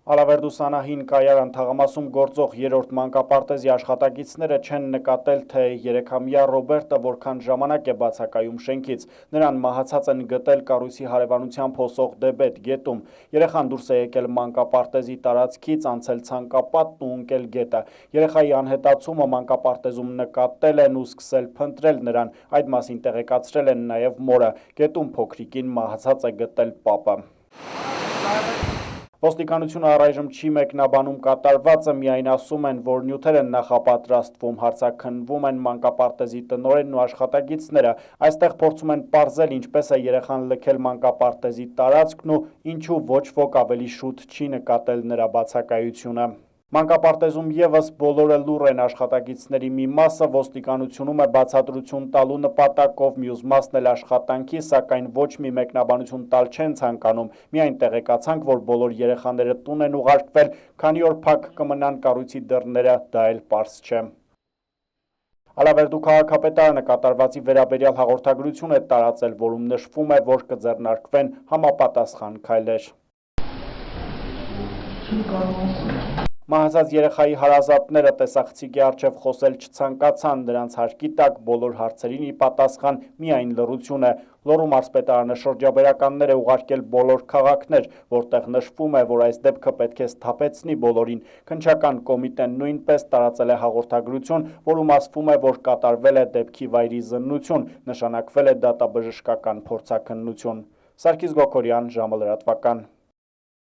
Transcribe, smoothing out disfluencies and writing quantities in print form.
Ալավերդուսանահին կայարան թաղամասում գործող երրորդ մանկապարտեզի աշխատակիցները չեն նկատել, թե երեքամյա Ռոբերտը որքան ժամանակ է բացակայում շենքից։ Նրան մահացած են գտել կառույցի հարևանությամբ հոսող Դեբետ գետում։ Երեխան դուրս է եկել մանկապարտեզի տարածքից, անցել ցանկապատն ու ընկել գետը։ Երեխայի անհետացումը մանկապարտեզում նկատել են ու սկսել փնտրել նրան։ Այդ մասին տեղեկացրել են նաև մորը։ Գետում փոքրիկին մահացած է գտել պապը։ Ոստիկանությունը առայժմ չի մեկնաբանում կատարվածը, միայն ասում են, որ նյութեր են նախապատրաստվում, հարցաքննվում են մանկապարտեզի տնօրենն ու աշխատակիցները։ Այստեղ փորձում են պարզել, ինչպես է երեխան լքել մանկապարտեզի տարածքն ու ինչու ոչ ոք ավելի շուտ չի նկատել նրա բացակայությունը։ Մանկապարտեզում եւս բոլորը լուռ են, աշխատակիցների մի մասը ոստիկանությունում է բացատրություն տալու նպատակով, մյուս մասն էլ աշխատանքի, սակայն ոչ մի մեկնաբանություն տալ չեն ցանկանում։ Միայն տեղեկացանք, որ բոլոր երեխաները տուն են ուղարկվել, քանի օր փակ կմնան կառույցի դռները, դա էլ պարզ չէ։ Ալավերդու քաղաքապետարանը կատարվածի վերաբերյալ հաղորդագրություն է տարածել, որում նշվում է, որ կձեռնարկվեն համապատասխան քայլեր։ Մահացած երեխայի հարազատները տեսախցիկի առջև խոսել չցանկացան, նրանց հարկի տակ բոլոր հարցերին ի պատասխան միայն լռություն է։ Լոռու մարզպետարանը շրջաբերականներ է ուղարկել բոլոր քաղաքներ, որտեղ նշվում է, որ այս դեպքը պետք է սթափեցնի բոլորին։ Քննչական կոմիտեն նույնպես տարածել է հաղորդագրություն, որում ասվում է, որ կատարվել է դեպքի վայրի զննություն, նշանակվել է դատաբժշկական փորձաքննություն։ Սարգիս Գոքորյան, ժամը լրատվական։